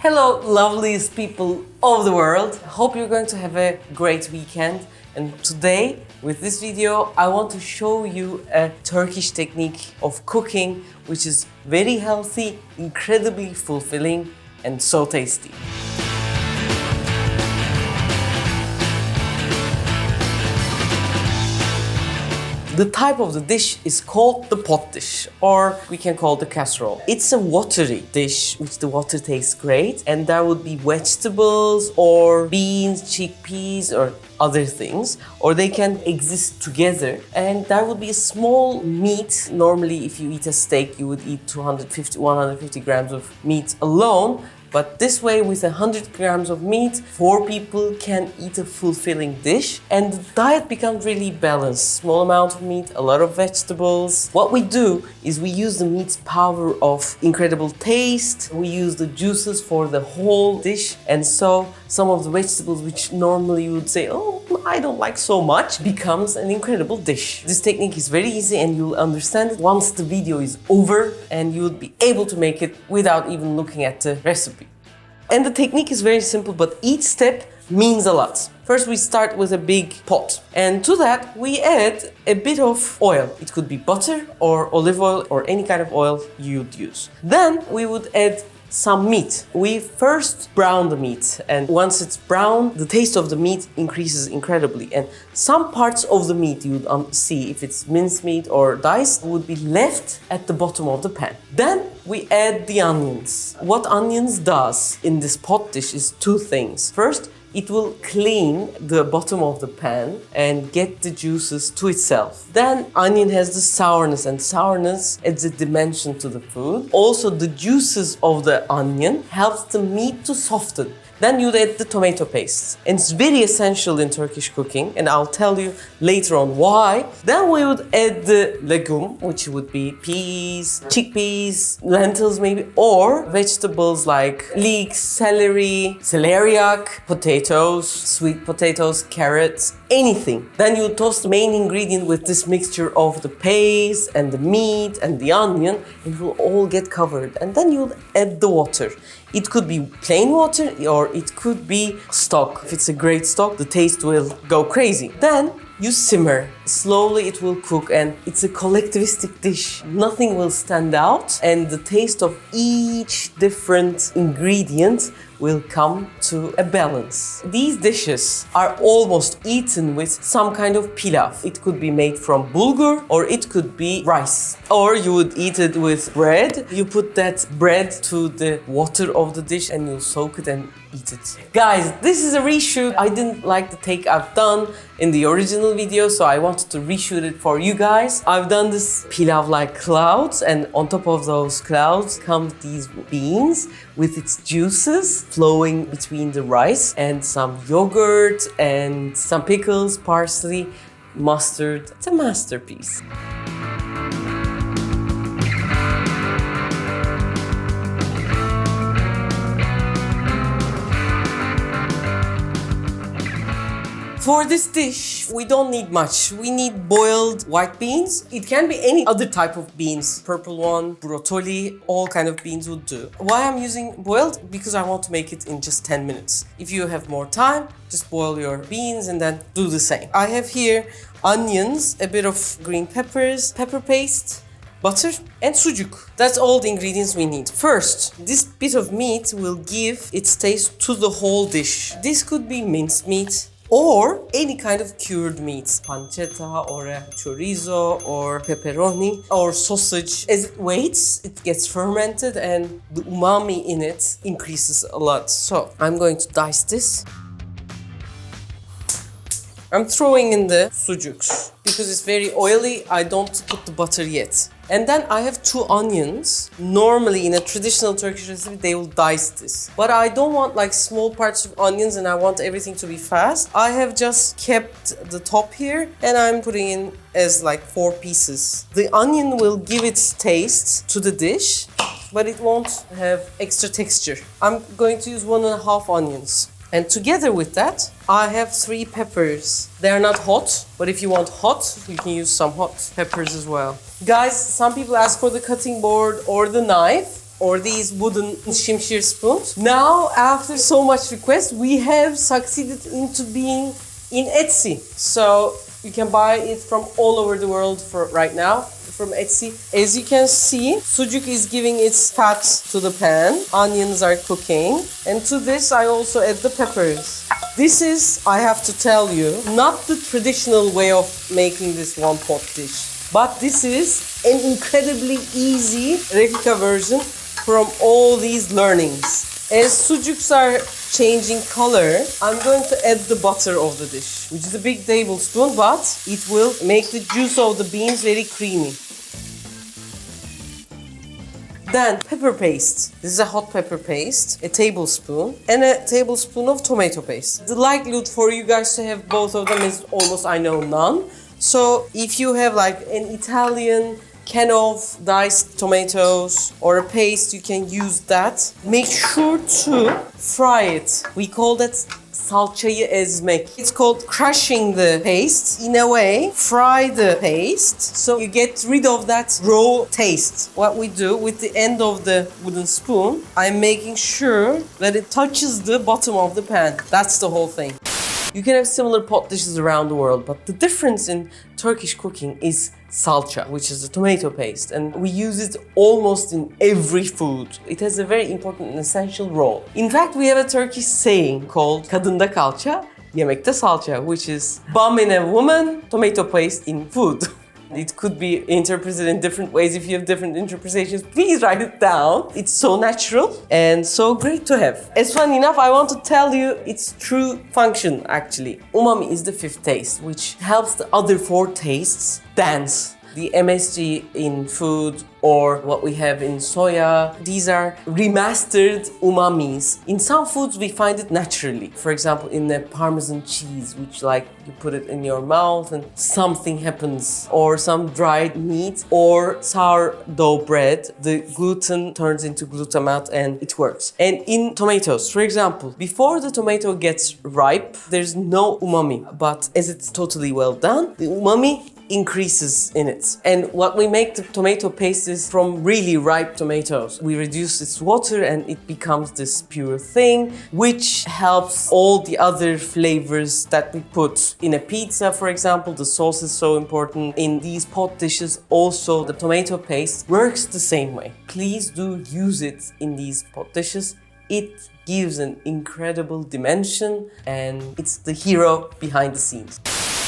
Hello, loveliest people of the world. Hope you're going to have a great weekend. And today, with this video, I want to show you a Turkish technique of cooking, which is very healthy, incredibly fulfilling, and so tasty. The type of the dish is called the pot dish, or we can call it the casserole. It's a watery dish, which the water tastes great, and there would be vegetables or beans, chickpeas, or other things, or they can exist together. And there would be a small meat. Normally, if you eat a steak, you would eat 250, 150 grams of meat alone. But this way, with 100 grams of meat, 4 people can eat a fulfilling dish, and the diet becomes really balanced. Small amount of meat, a lot of vegetables. What we do is we use the meat's power of incredible taste. We use the juices for the whole dish, and so some of the vegetables which normally you would say, oh, I don't like so much, becomes an incredible dish. This technique is very easy, and you'll understand it once the video is over, and you'll be able to make it without even looking at the recipe. And the technique is very simple, but each step means a lot. First, we start with a big pot, and to that we add a bit of oil. It could be butter or olive oil or any kind of oil you'd use. Then we would add some meat. We first brown the meat, and once it's brown, the taste of the meat increases incredibly. And some parts of the meat you would see, if it's mincemeat or diced, would be left at the bottom of the pan. Then we add the onions. What onions does in this pot dish is 2 things. First, it will clean the bottom of the pan and get the juices to itself. Then onion has the sourness, and sourness adds a dimension to the food. Also, the juices of the onion helps the meat to soften. Then you add the tomato paste. And it's very essential in Turkish cooking, and I'll tell you later on why. Then we would add the legume, which would be peas, chickpeas, lentils maybe, or vegetables like leeks, celery, celeriac, potatoes, sweet potatoes, carrots, anything. Then you toast the main ingredient with this mixture of the paste and the meat and the onion. It will all get covered. And then you'll add the water. It could be plain water or it could be stock. If it's a great stock, the taste will go crazy. Then you simmer. Slowly it will cook, and it's a collectivistic dish. Nothing will stand out, and the taste of each different ingredient will come to a balance. These dishes are almost eaten with some kind of pilav. It could be made from bulgur, or it could be rice. Or you would eat it with bread. You put that bread to the water of the dish and you soak it and eat it. Guys, this is a reshoot. I didn't like the take I've done in the original video, so I wanted to reshoot it for you guys. I've done this pilav-like clouds, and on top of those clouds come these beans with its juices flowing between the rice, and some yogurt and some pickles, parsley, mustard. It's a masterpiece. For this dish, we don't need much. We need boiled white beans. It can be any other type of beans. Purple one, broccoli, all kind of beans would do. Why I'm using boiled? Because I want to make it in just 10 minutes. If you have more time, just boil your beans and then do the same. I have here onions, a bit of green peppers, pepper paste, butter, and sucuk. That's all the ingredients we need. First, this bit of meat will give its taste to the whole dish. This could be minced meat, or any kind of cured meats, pancetta or a chorizo or pepperoni or sausage. As it waits, it gets fermented and the umami in it increases a lot. So I'm going to dice this. I'm throwing in the sucuks. Because it's very oily, I don't put the butter yet. And then I have 2 onions. Normally in a traditional Turkish recipe, they will dice this. But I don't want like small parts of onions, and I want everything to be fast. I have just kept the top here, and I'm putting in as like 4 pieces. The onion will give its taste to the dish, but it won't have extra texture. I'm going to use 1.5 onions. And together with that, I have 3 peppers. They are not hot, but if you want hot, you can use some hot peppers as well. Guys, some people ask for the cutting board or the knife, or these wooden shimshir spoons. Now, after so much request, we have succeeded into being in Etsy. So you can buy it from all over the world for right now from Etsy. As you can see, sucuk is giving its fat to the pan. Onions are cooking. And to this, I also add the peppers. This is, I have to tell you, not the traditional way of making this one pot dish. But this is an incredibly easy Refika version from all these learnings. As sucuks are changing color, I'm going to add the butter of the dish, which is a big tablespoon, but it will make the juice of the beans very creamy. Then pepper paste. This is a hot pepper paste, a tablespoon, and a tablespoon of tomato paste. The likelihood for you guys to have both of them is almost, I know, none. So if you have like an Italian can of diced tomatoes or a paste, you can use that. Make sure to fry it. We call that salçayı ezmek. It's called crushing the paste. In a way, fry the paste so you get rid of that raw taste. What we do with the end of the wooden spoon, I'm making sure that it touches the bottom of the pan. That's the whole thing. You can have similar pot dishes around the world, but the difference in Turkish cooking is salça, which is a tomato paste, and we use it almost in every food. It has a very important and essential role. In fact, we have a Turkish saying called "Kadında kalça, yemekte salça," which is "Bum in a woman, tomato paste in food." It could be interpreted in different ways. If you have different interpretations, please write it down. It's so natural and so great to have. As fun enough, I want to tell you its true function, actually. Umami is the fifth taste, which helps the other four tastes dance. The MSG in food or what we have in soya, these are remastered umamis. In some foods, we find it naturally. For example, in the Parmesan cheese, which like you put it in your mouth and something happens. Or some dried meat or sourdough bread, the gluten turns into glutamate and it works. And in tomatoes, for example, before the tomato gets ripe, there's no umami. But as it's totally well done, the umami increases in it. And what we make the tomato paste is from really ripe tomatoes. We reduce its water and it becomes this pure thing, which helps all the other flavors that we put in a pizza, for example. The sauce is so important. In these pot dishes, also the tomato paste works the same way. Please do use it in these pot dishes. It gives an incredible dimension and it's the hero behind the scenes.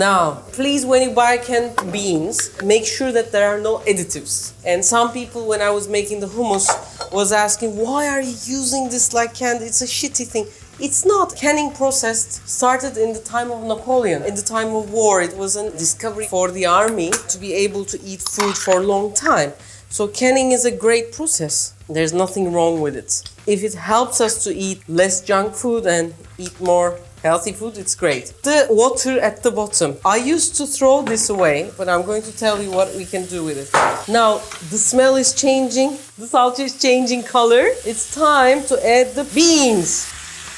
Now, please, when you buy canned beans, make sure that there are no additives. And some people, when I was making the hummus, was asking, why are you using this like canned? It's a shitty thing. It's not. Canning process started in the time of Napoleon, in the time of war. It was a discovery for the army to be able to eat food for a long time. So canning is a great process. There's nothing wrong with it. If it helps us to eat less junk food and eat more healthy food, it's great. The water at the bottom. I used to throw this away, but I'm going to tell you what we can do with it. Now, the smell is changing. The salsa is changing color. It's time to add the beans.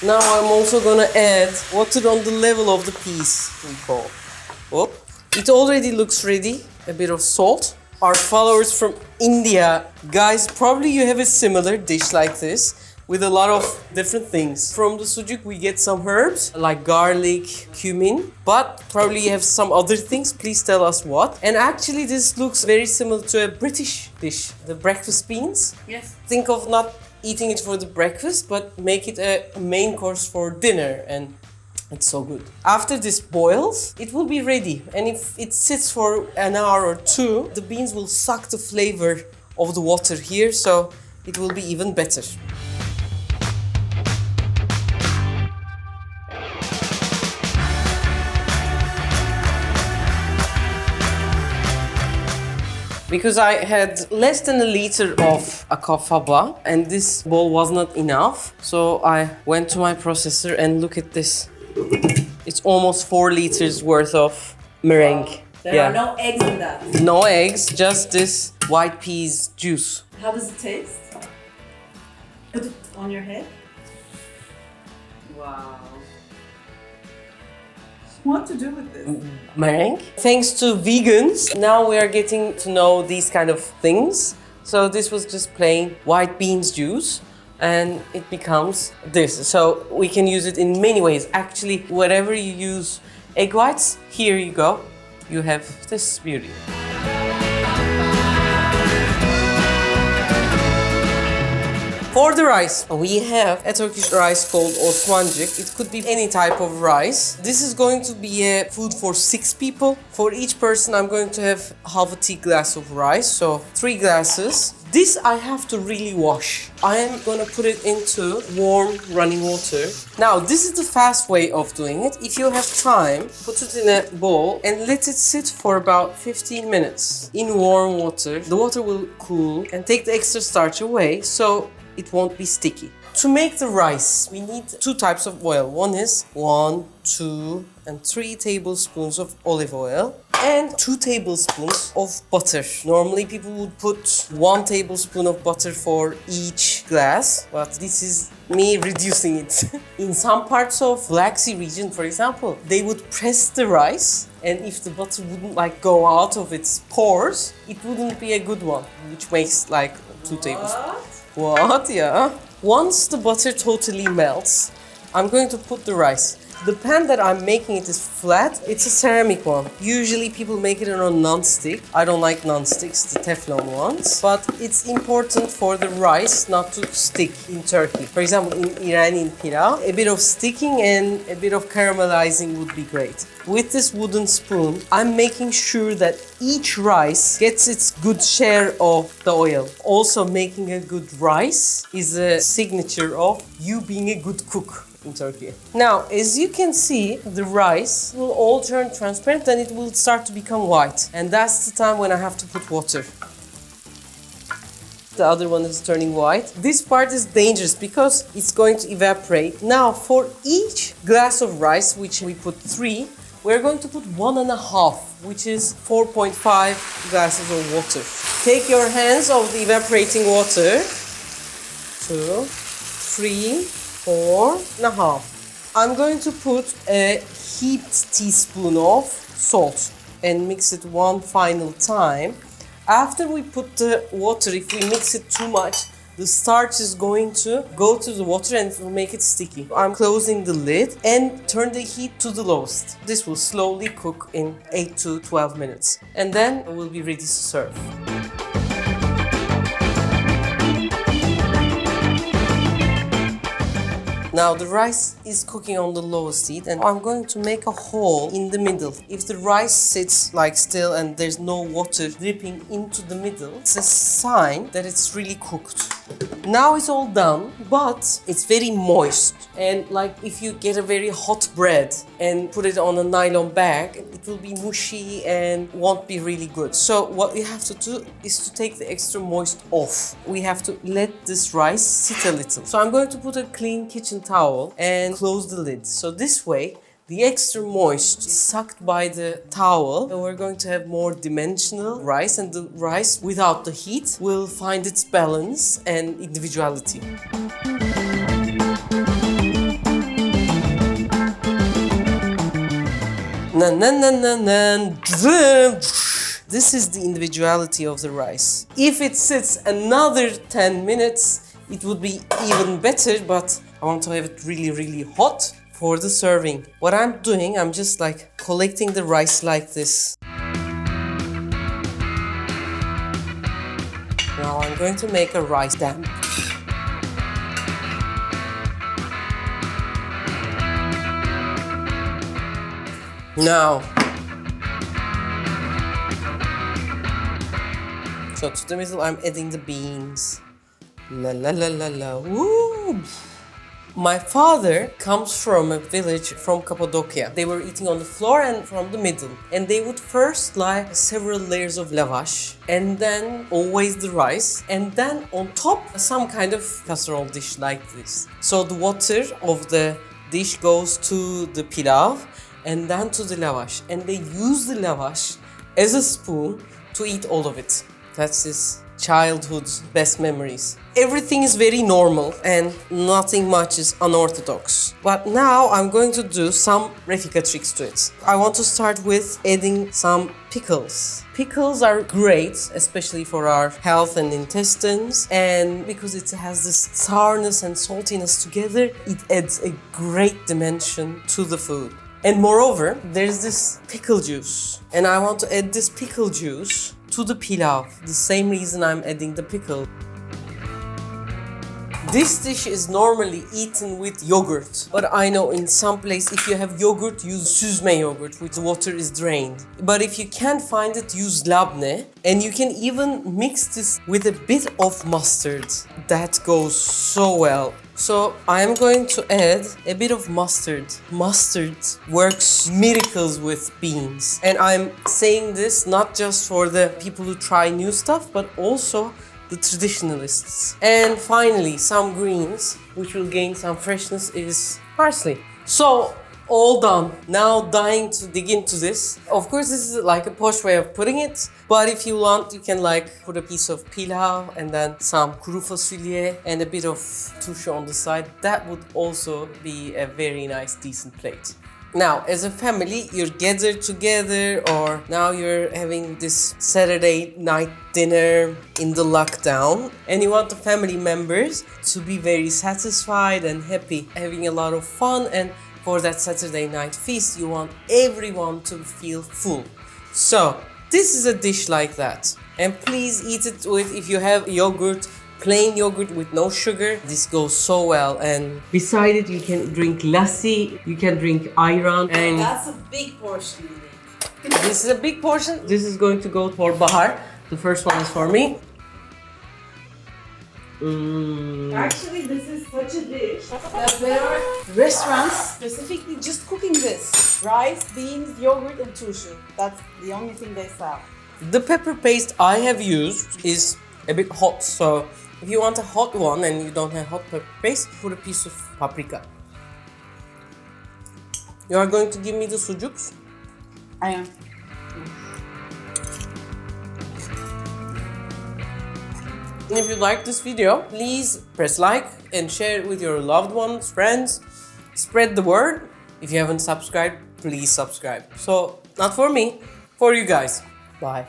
Now I'm also gonna add water on the level of the piece, we call. Oh, it already looks ready. A bit of salt. Our followers from India, guys, probably you have a similar dish like this, with a lot of different things. From the sucuk, we get some herbs like garlic, cumin, but probably you have some other things. Please tell us what. And actually, this looks very similar to a British dish, the breakfast beans. Yes. Think of not eating it for the breakfast, but make it a main course for dinner, and it's so good. After this boils, it will be ready. And if it sits for an hour or two, the beans will suck the flavor of the water here, so it will be even better. Because I had less than a liter of akafaba and this bowl was not enough, so I went to my processor and look at this. It's almost 4 liters worth of meringue. Wow. There are no eggs in that. No eggs, just this white peas juice. How does it taste? Put it on your head. Wow. What to do with this? Meringue. Thanks to vegans, now we are getting to know these kind of things. So this was just plain white beans juice and it becomes this. So we can use it in many ways. Actually, wherever you use egg whites, here you go. You have this beauty. For the rice, we have a Turkish rice called Osmancık. It could be any type of rice. This is going to be a food for 6 people. For each person, I'm going to have half a tea glass of rice, so 3 glasses. This I have to really wash. I am gonna put it into warm running water. Now, this is the fast way of doing it. If you have time, put it in a bowl and let it sit for about 15 minutes in warm water. The water will cool and take the extra starch away, so it won't be sticky. To make the rice, we need 2 types of oil. One is 1, 2, and 3 tablespoons of olive oil and 2 tablespoons of butter. Normally people would put 1 tablespoon of butter for each glass, but this is me reducing it. In some parts of Black Sea region, for example, they would press the rice, and if the butter wouldn't like go out of its pores, it wouldn't be a good one, which makes like 2 tablespoons. What? Yeah. Once the butter totally melts, I'm going to put the rice. The pan that I'm making it is flat. It's a ceramic one. Usually people make it on a non-stick. I don't like non-sticks, the Teflon ones. But it's important for the rice not to stick in Turkey. For example, in Iranian pilav, a bit of sticking and a bit of caramelizing would be great. With this wooden spoon, I'm making sure that each rice gets its good share of the oil. Also, making a good rice is a signature of you being a good cook in Turkey. Now, as you can see, the rice will all turn transparent and it will start to become white. And that's the time when I have to put water. The other one is turning white. This part is dangerous because it's going to evaporate. Now, for each glass of rice, which we put 3, we're going to put 1.5, which is 4.5 glasses of water. Take your hands of the evaporating water. 2, 3, 4.5. I'm going to put a heaped teaspoon of salt and mix it one final time. After we put the water, if we mix it too much, the starch is going to go to the water and it will make it sticky. I'm closing the lid and turn the heat to the lowest. This will slowly cook in 8 to 12 minutes. And then we'll be ready to serve. Now the rice is cooking on the lowest heat and I'm going to make a hole in the middle. If the rice sits like still and there's no water dripping into the middle, it's a sign that it's really cooked. Now it's all done, but it's very moist. And like if you get a very hot bread and put it on a nylon bag, it will be mushy and won't be really good. So what we have to do is to take the extra moist off. We have to let this rice sit a little. So I'm going to put a clean kitchen towel and close the lid. So this way, the extra moist is sucked by the towel, and we're going to have more dimensional rice, and the rice without the heat will find its balance and individuality. This is the individuality of the rice. If it sits another 10 minutes, it would be even better, but I want to have it really, really hot for the serving. What I'm doing, I'm just like collecting the rice like this. Now I'm going to make a rice damp. Now, so to the middle I'm adding the beans. La la la la la, woo! My father comes from a village from Cappadocia. They were eating on the floor and from the middle. And they would first lie several layers of lavash and then always the rice and then on top some kind of casserole dish like this. So the water of the dish goes to the pilav and then to the lavash. And they use the lavash as a spoon to eat all of it. That's his childhood's best memories. Everything is very normal and nothing much is unorthodox. But now I'm going to do some Refika tricks to it. I want to start with adding some pickles. Pickles are great, especially for our health and intestines, and because it has this sourness and saltiness together, it adds a great dimension to the food. And moreover, there's this pickle juice, and I want to add this pickle juice to the pilav. The same reason I'm adding the pickle. This dish is normally eaten with yogurt, but I know in some place if you have yogurt, use süzme yogurt, which the water is drained. But if you can't find it, use labne, and you can even mix this with a bit of mustard. That goes so well. So I am going to add a bit of mustard. Mustard works miracles with beans. And I'm saying this not just for the people who try new stuff, but also the traditionalists. And finally, some greens, which will gain some freshness, is parsley. So, all done. Now dying to dig into this. Of course, this is like a posh way of putting it, but if you want, you can like put a piece of pilav and then some kuru fasulye and a bit of turşu on the side. That would also be a very nice, decent plate. Now, as a family, you're gathered together, or now you're having this Saturday night dinner in the lockdown, and you want the family members to be very satisfied and happy, having a lot of fun, and for that Saturday night feast, you want everyone to feel full. So, this is a dish like that. And please eat it with, if you have yogurt, plain yogurt with no sugar. This goes so well, and beside it you can drink lassi, you can drink ayran, and That's a big portion. this is a big portion. This is going to go for Bahar. The first one is for me. Actually, this is such a dish that there are restaurants specifically just cooking this. Rice, beans, yogurt, and turşu. That's the only thing they sell. The pepper paste I have used is a bit hot, so if you want a hot one and you don't have hot pepper paste, put a piece of paprika. You are going to give me the sucuks? I am. And if you like this video, please press like and share it with your loved ones, friends. Spread the word. If you haven't subscribed, please subscribe. So, not for me, for you guys. Bye.